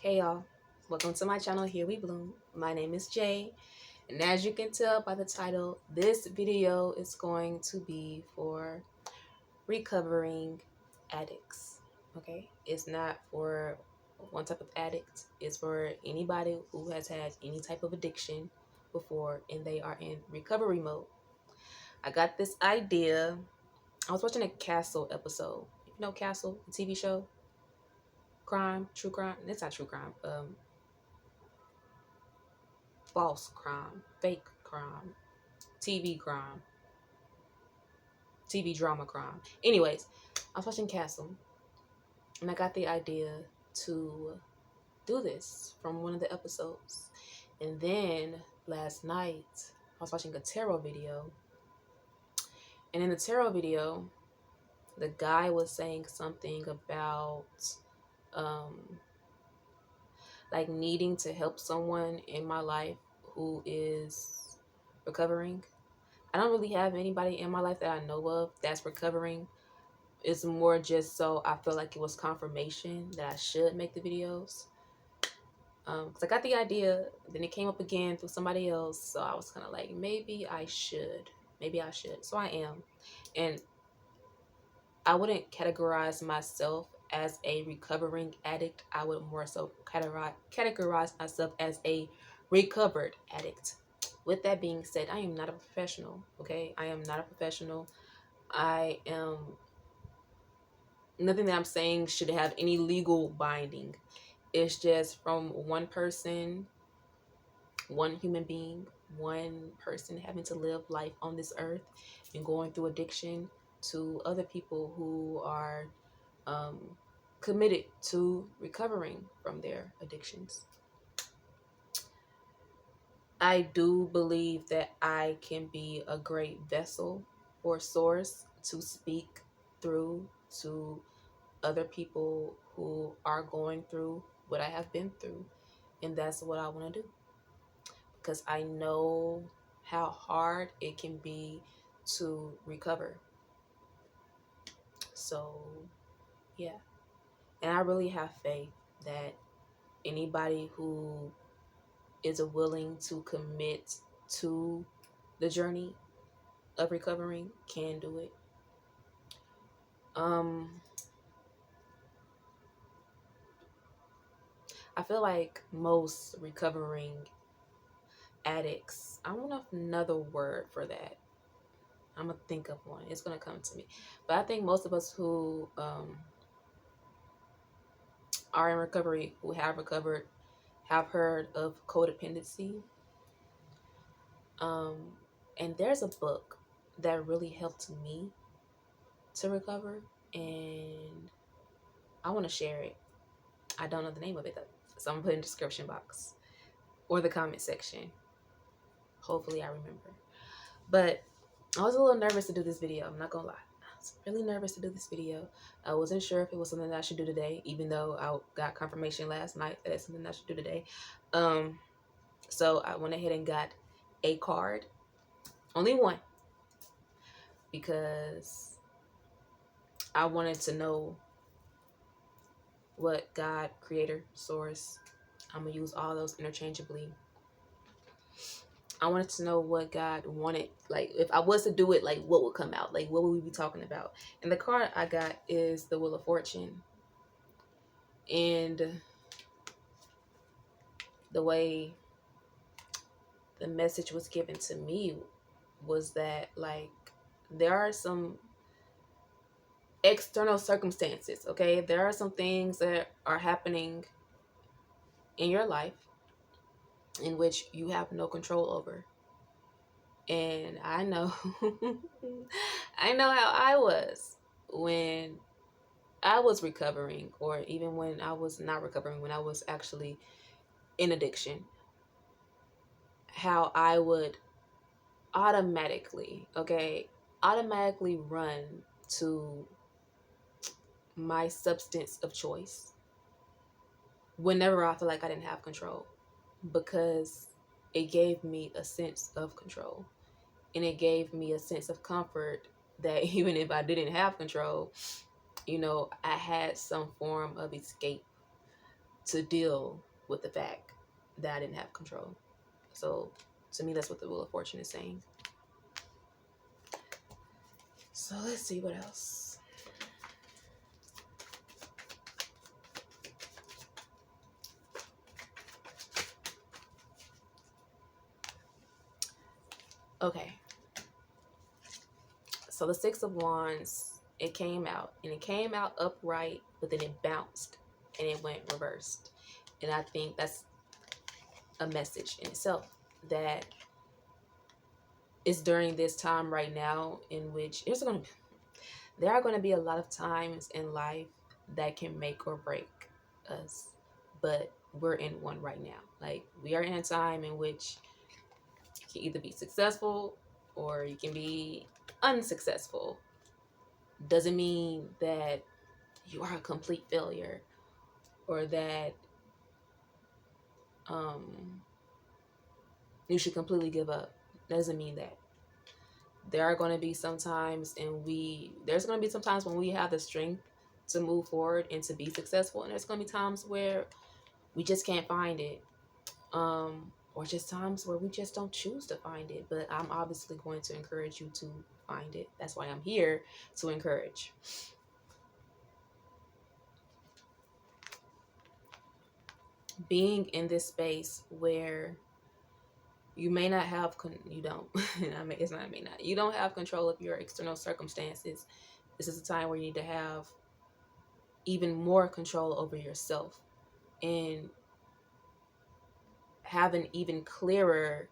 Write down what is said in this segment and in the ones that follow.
Hey y'all, welcome to my channel. Here we bloom. My name is Jay, and as you can tell by the title, this video is going to be for recovering addicts. Okay, it's not for one type of addict, it's for anybody who has had any type of addiction before and they are in recovery mode. I got this idea. I was watching a Castle episode. You know Castle, the TV show? Crime, true crime. It's not true crime. False crime, fake crime, TV crime, TV drama crime. Anyways, I was watching Castle and I got the idea to do this from one of the episodes. And then last night, I was watching a tarot video. And in the tarot video, the guy was saying something about um, like needing to help someone in my life who is recovering. I don't really have anybody in my life that I know of that's recovering. It's more just so I feel like it was confirmation that I should make the videos. Because I got the idea, then it came up again through somebody else. So I was kind of like, maybe I should. Maybe I should. So I am. And I wouldn't categorize myself as a recovering addict. I would more so categorize myself as a recovered addict. With that being said, I am not a professional, okay? I am not a professional. I am nothing that I'm saying should have any legal binding. It's just from one person, one human being, one person having to live life on this earth and going through addiction to other people who are um, committed to recovering from their addictions. I do believe that I can be a great vessel or source to speak through to other people who are going through what I have been through. And that's what I want to do. Because I know how hard it can be to recover. So, yeah. And I really have faith that anybody who is willing to commit to the journey of recovering can do it. I feel like most recovering addicts, I want another word for that. I'm gonna think of one. It's gonna come to me. But I think most of us who are in recovery, who have recovered, have heard of codependency. And there's a book that really helped me to recover, and I want to share it. I don't know the name of it though, so I'm gonna put it in the description box or the comment section. Hopefully, I remember. But I was a little nervous to do this video. I'm not gonna lie. I was really nervous to do this video. I wasn't sure if it was something that I should do today, even though I got confirmation last night that it's something that I should do today. So I went ahead and got a card, only one, because I wanted to know what God, creator, source, I'm gonna use all those interchangeably. I wanted to know what God wanted, like if I was to do it, like what would come out, like what would we be talking about. And the card I got is the Wheel of Fortune. And the way the message was given to me was that, like, there are some external circumstances, okay? There are some things that are happening in your life in which you have no control over. And I know I know how I was when I was recovering, or even when I was not recovering, when I was actually in addiction, how I would automatically run to my substance of choice whenever I feel like I didn't have control, because it gave me a sense of control, and it gave me a sense of comfort that even if I didn't have control, I had some form of escape to deal with the fact that I didn't have control. So to me, that's what the Wheel of Fortune is saying. So let's see what else. Okay. So the Six of Wands, it came out, and it came out upright, but then it bounced and it went reversed. And I think that's a message in itself, that it's during this time right now in which there are going to be a lot of times in life that can make or break us, but we're in one right now. Like, we are in a time in which you can either be successful or you can be unsuccessful. Doesn't mean that you are a complete failure or that you should completely give up. Doesn't mean that. There are going to be some times, there's going to be some times when we have the strength to move forward and to be successful, and there's going to be times where we just can't find it, or just times where we just don't choose to find it. But I'm obviously going to encourage you to find it. That's why I'm here, to encourage. Being in this space where you may not have, you don't, it's not may not, you don't have control of your external circumstances. This is a time where you need to have even more control over yourself and have an even clearer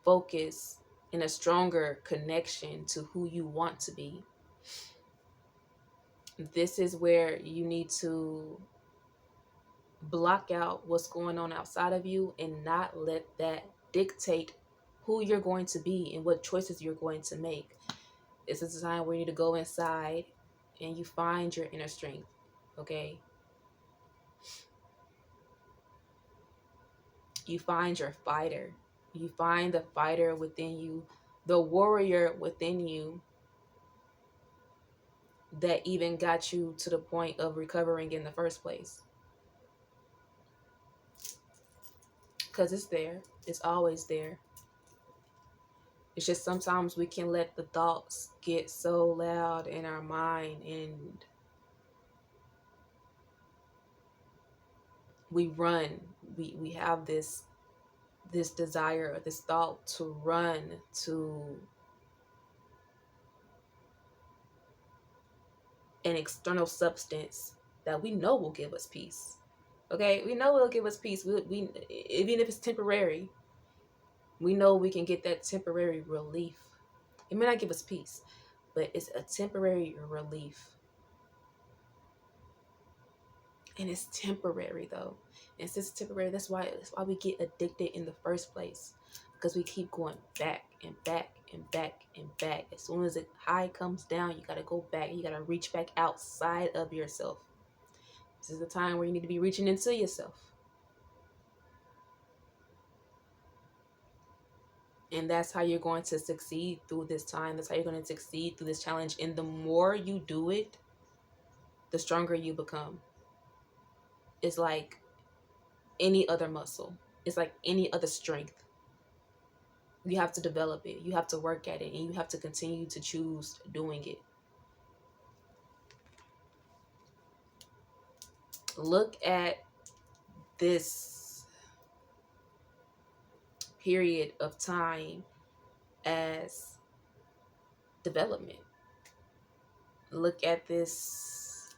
focus and a stronger connection to who you want to be. This is where you need to block out what's going on outside of you and not let that dictate who you're going to be and what choices you're going to make. This is a time where you need to go inside and you find your inner strength, okay? You find your fighter. You find the fighter within you, the warrior within you that even got you to the point of recovering in the first place. Because it's there. It's always there. It's just sometimes we can let the thoughts get so loud in our mind, and we run. We have this desire or this thought to run to an external substance that we know will give us peace. Okay, we know it'll give us peace. We even if it's temporary, we know we can get that temporary relief. It may not give us peace, but it's a temporary relief. And it's temporary though. And since it's temporary, that's why we get addicted in the first place. Because we keep going back and back and back and back. As soon as the high comes down, you gotta go back. You gotta reach back outside of yourself. This is the time where you need to be reaching into yourself. And that's how you're going to succeed through this time. That's how you're going to succeed through this challenge. And the more you do it, the stronger you become. It's like any other muscle. It's like any other strength. You have to develop it. You have to work at it. And you have to continue to choose doing it. Look at this period of time as development. Look at this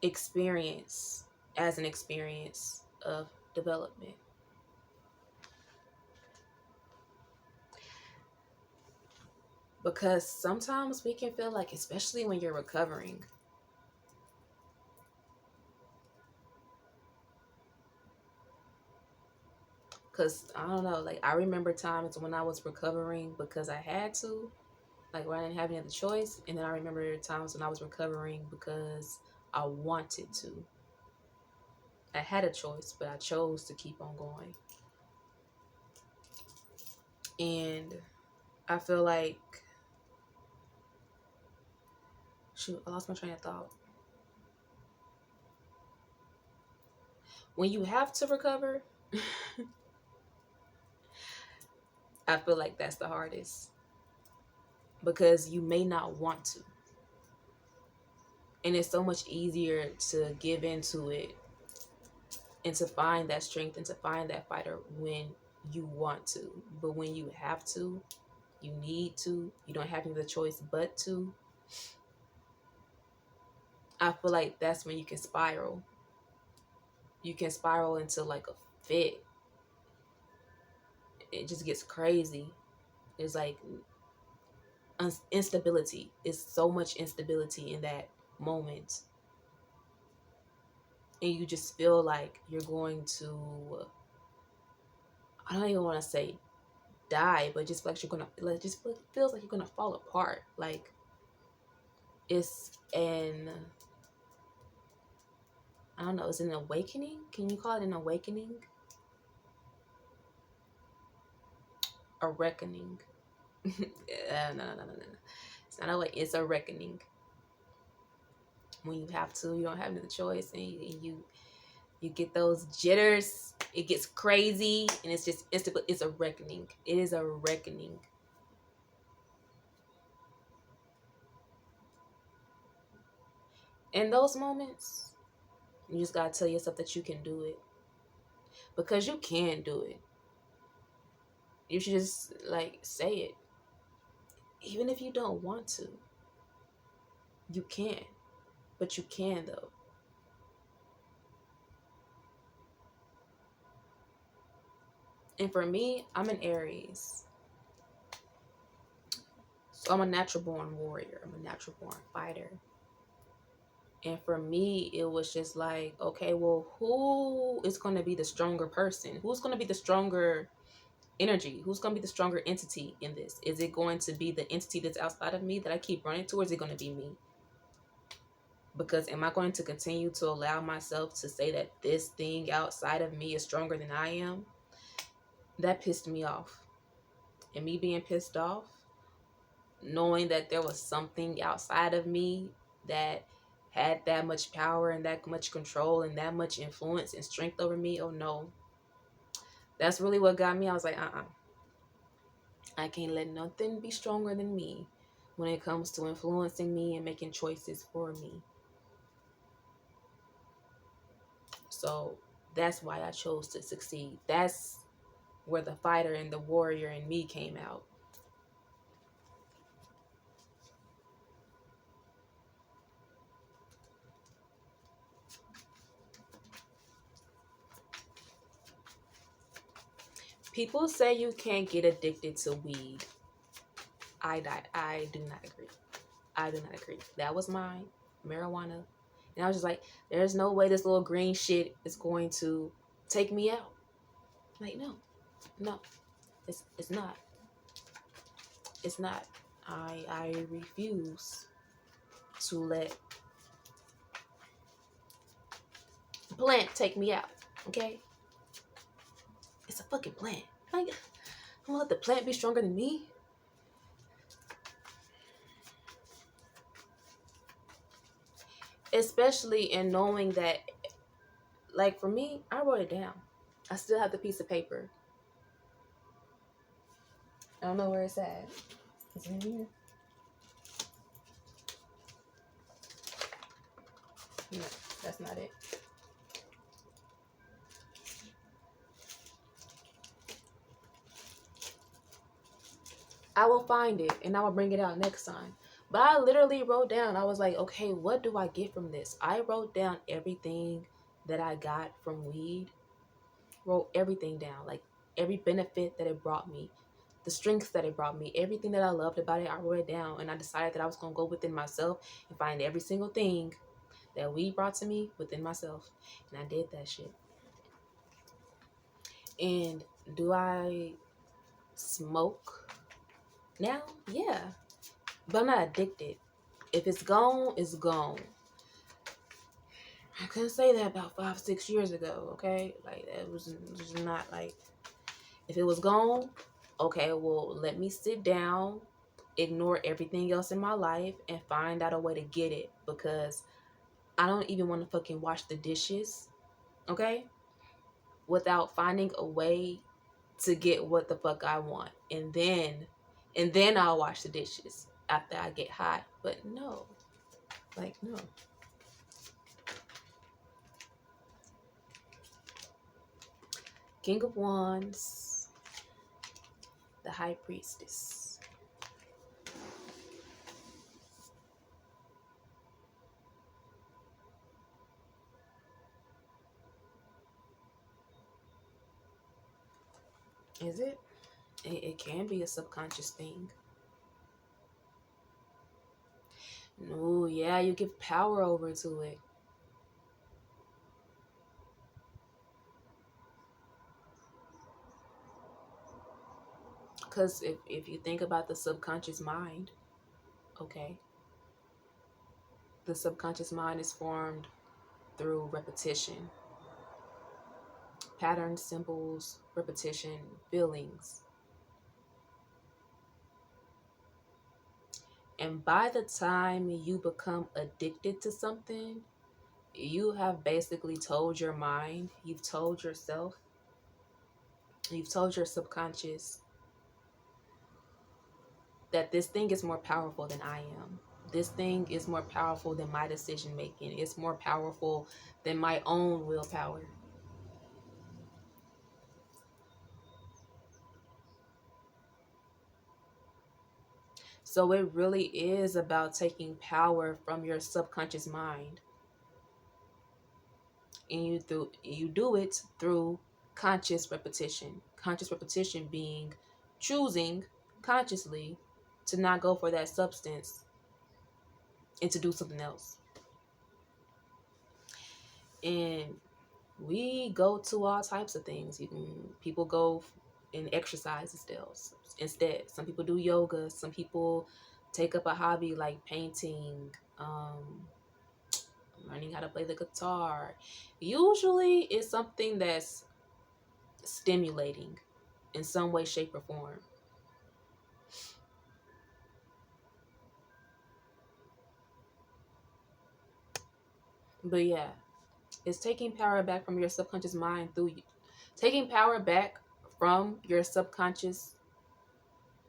experience as an experience of development. Because sometimes we can feel like, especially when you're recovering, because I don't know, like I remember times when I was recovering because I had to, like when I didn't have any other choice. And then I remember times when I was recovering because I wanted to. I had a choice, but I chose to keep on going. And I feel like, shoot, I lost my train of thought. when you have to recover, I feel like that's the hardest, because you may not want to. And it's so much easier to give into it and to find that strength and to find that fighter when you want to. But when you have to, you need to, you don't have any other choice but to, I feel like that's when you can spiral. You can spiral into like a fit. It just gets crazy. It's like instability. It's so much instability in that moment. And you just feel like you're going to, I don't even want to say die, but just like you're gonna, like, just feels like you're gonna fall apart. Like it's an, I don't know, it's an awakening. Can you call it an awakening? A reckoning. No. It's not a way. It's a reckoning. When you have to, you don't have another choice, and you get those jitters. It gets crazy, and it's just instantly. It's a reckoning. It is a reckoning. In those moments, you just gotta tell yourself that you can do it, because you can do it. You should just like say it, even if you don't want to. You can, but you can though. And for me, I'm an Aries. So I'm a natural born warrior. I'm a natural born fighter. And for me, it was just like, okay, well, who is going to be the stronger person? Who's going to be the stronger energy? Who's going to be the stronger entity in this? Is it going to be the entity that's outside of me that I keep running to, or is it going to be me? Because am I going to continue to allow myself to say that this thing outside of me is stronger than I am? That pissed me off. And me being pissed off, knowing that there was something outside of me that had that much power and that much control and that much influence and strength over me, oh no. That's really what got me. I was like, I can't let nothing be stronger than me when it comes to influencing me and making choices for me. So that's why I chose to succeed. That's where the fighter and the warrior in me came out. People say you can't get addicted to weed. I do not agree. I do not agree. That was mine, marijuana. And I was just like, there's no way this little green shit is going to take me out. Like, no, it's not. It's not. I refuse to let the plant take me out. Okay? It's a fucking plant. Like, I'm gonna let the plant be stronger than me. Especially in knowing that, like, for me, I wrote it down. I still have the piece of paper. I don't know where it's at. Is it in here? No, that's not it. I will find it and I will bring it out next time. But I literally wrote down, I was like, okay, what do I get from this? I wrote down everything that I got from weed. Wrote everything down, like every benefit that it brought me, the strengths that it brought me, everything that I loved about it, I wrote it down. And I decided that I was going to go within myself and find every single thing that weed brought to me within myself. And I did that shit. And do I smoke now? Yeah. But I'm not addicted. If it's gone, it's gone. I couldn't say that about 5-6 years ago, okay? Like, that was not like, if it was gone, okay, well, let me sit down, ignore everything else in my life, and find out a way to get it, because I don't even want to fucking wash the dishes, okay? without finding a way to get what the fuck I want. And then I'll wash the dishes after I get high. But no. Like, no. King of Wands, the High Priestess. Is it? It can be a subconscious thing. No, yeah, you give power over to it. Because if you think about the subconscious mind, okay, the subconscious mind is formed through repetition, patterns, symbols, repetition, feelings. And by the time you become addicted to something, you have basically told your mind, you've told yourself, you've told your subconscious that this thing is more powerful than I am. This thing is more powerful than my decision making. It's more powerful than my own willpower. So it really is about taking power from your subconscious mind. And you do it through conscious repetition. Conscious repetition being choosing consciously to not go for that substance and to do something else. And we go to all types of things. People go and exercise instead. Some people do yoga. Some people take up a hobby like painting, learning how to play the guitar. Usually it's something that's stimulating in some way, shape, or form. But yeah, it's taking power back from your subconscious mind taking power back from your subconscious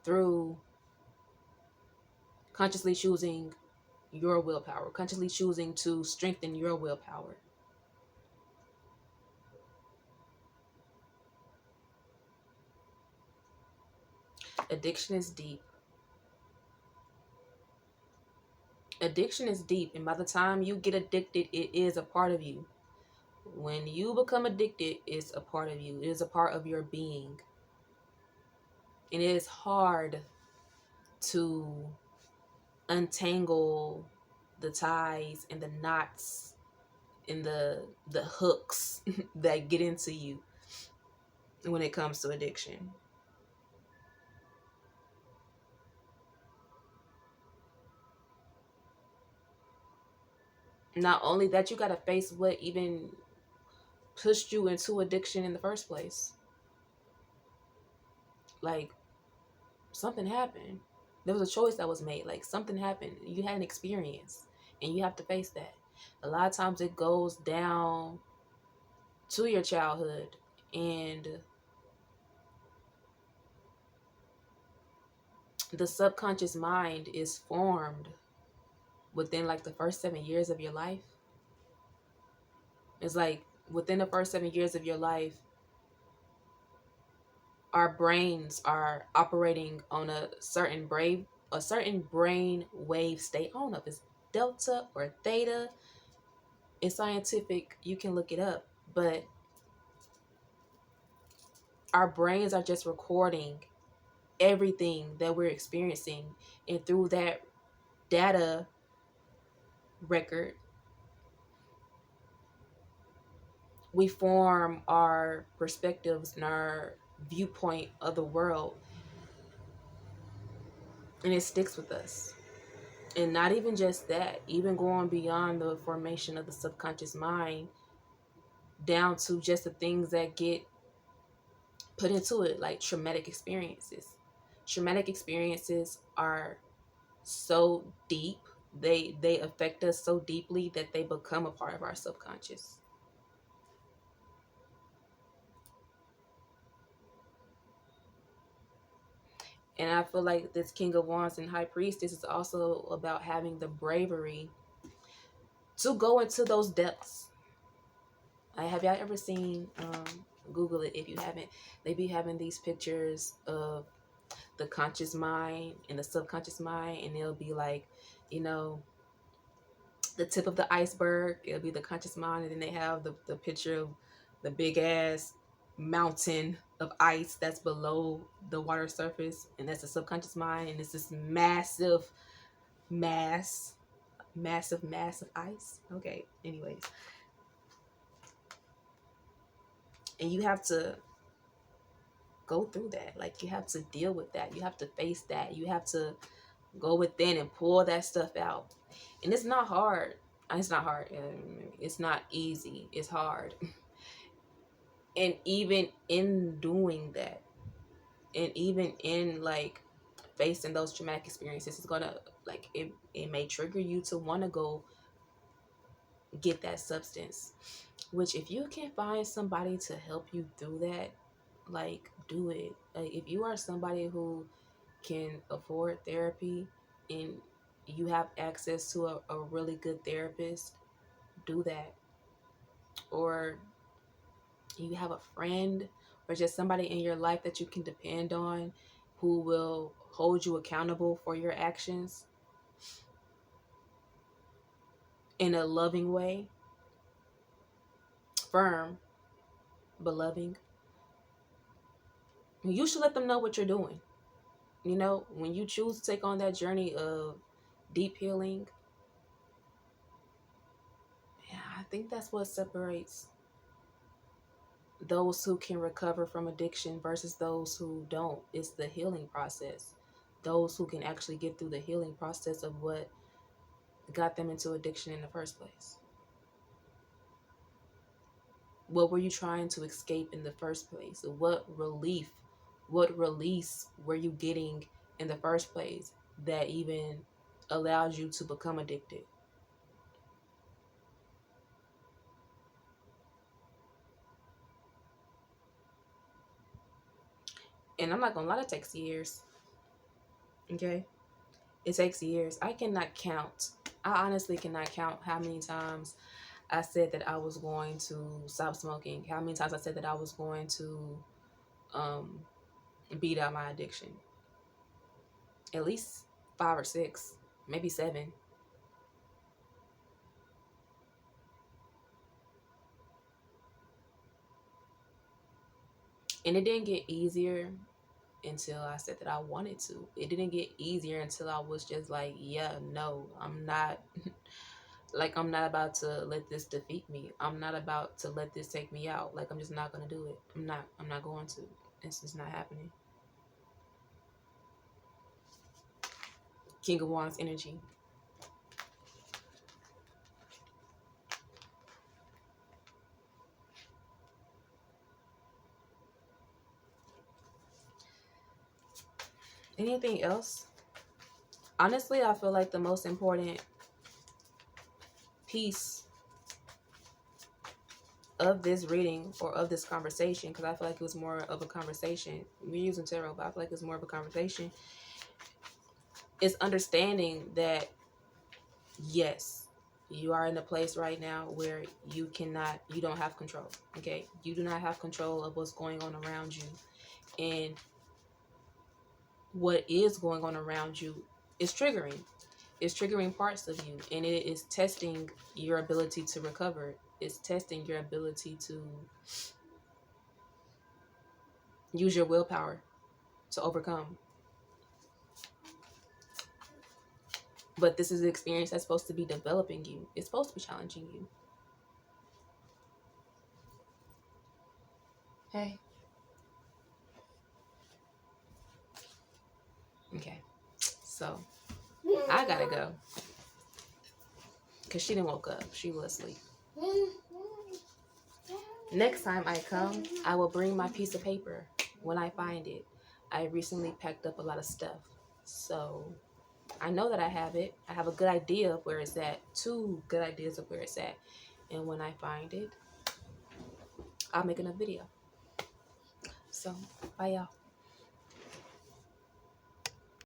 through consciously choosing your willpower, consciously choosing to strengthen your willpower. Addiction is deep. Addiction is deep, and by the time you get addicted, it is a part of you. When you become addicted, it's a part of you. It is a part of your being. And it is hard to untangle the ties and the knots and the hooks that get into you when it comes to addiction. Not only that, you got to face what even pushed you into addiction in the first place. Like, something happened. There was a choice that was made. Like, something happened. You had an experience and you have to face that. A lot of times it goes down to your childhood, and the subconscious mind is formed within like the first 7 years of your life. It's like within the first 7 years of your life, our brains are operating on a certain brain wave state. I don't know if it's delta or theta. It's scientific. You can look it up. But our brains are just recording everything that we're experiencing. And through that data record, we form our perspectives and our viewpoint of the world. And it sticks with us. And not even just that, even going beyond the formation of the subconscious mind down to just the things that get put into it, like traumatic experiences. Traumatic experiences are so deep, they affect us so deeply that they become a part of our subconscious. And I feel like this King of Wands and High Priestess is also about having the bravery to go into those depths. Have y'all ever seen, Google it if you haven't, they be having these pictures of the conscious mind and the subconscious mind, and it'll be like, you know, the tip of the iceberg, it'll be the conscious mind, and then they have the picture of the big ass mountain of ice that's below the water surface, and that's the subconscious mind, and it's this massive mass of ice. Okay, anyways, and you have to go through that. Like, you have to deal with that, you have to face that, you have to go within and pull that stuff out. And it's not hard. It's not hard. It's not easy. It's hard. And even in doing that, and even in like facing those traumatic experiences, it's gonna, like, it may trigger you to want to go get that substance. Which, if you can find somebody to help you through that, like, do it. Like, if you are somebody who can afford therapy and you have access to a really good therapist, do that. Or you have a friend or just somebody in your life that you can depend on, who will hold you accountable for your actions in a loving way, firm but loving. You should let them know what you're doing. You know, when you choose to take on that journey of deep healing, yeah, I think that's what separates those who can recover from addiction versus those who don't. It's the healing process. Those who can actually get through the healing process of what got them into addiction in the first place. What were you trying to escape in the first place? What relief, what release were you getting in the first place that even allows you to become addicted? And I'm not gonna lie, it takes years. Okay? It takes years. I cannot count. I honestly cannot count how many times I said that I was going to stop smoking. How many times I said that I was going to beat out my addiction. At least 5 or 6, maybe 7. And it didn't get easier until I said that I wanted to. It didn't get easier until I was just like, yeah, no, I'm not like, I'm not about to let this defeat me. I'm not about to let this take me out. Like, I'm just not gonna do it. I'm not going to. It's just not happening. King of Wands energy. Anything else? Honestly, I feel like the most important piece of this reading, or of this conversation, because I feel like it was more of a conversation. We're using tarot, but I feel like it's more of a conversation. Is understanding that, yes, you are in a place right now where you don't have control. Okay? You do not have control of what's going on around you. And what is going on around you is triggering. It's triggering parts of you, and it is testing your ability to recover. It's testing your ability to use your willpower to overcome. But this is an experience that's supposed to be developing you. It's supposed to be challenging you. Hey. Okay. So, I gotta go. Because she didn't woke up. She was asleep. Next time I come, I will bring my piece of paper when I find it. I recently packed up a lot of stuff. So, I know that I have it. I have a good idea of where it's at. 2 good ideas of where it's at. And when I find it, I'll make another video. So, bye y'all.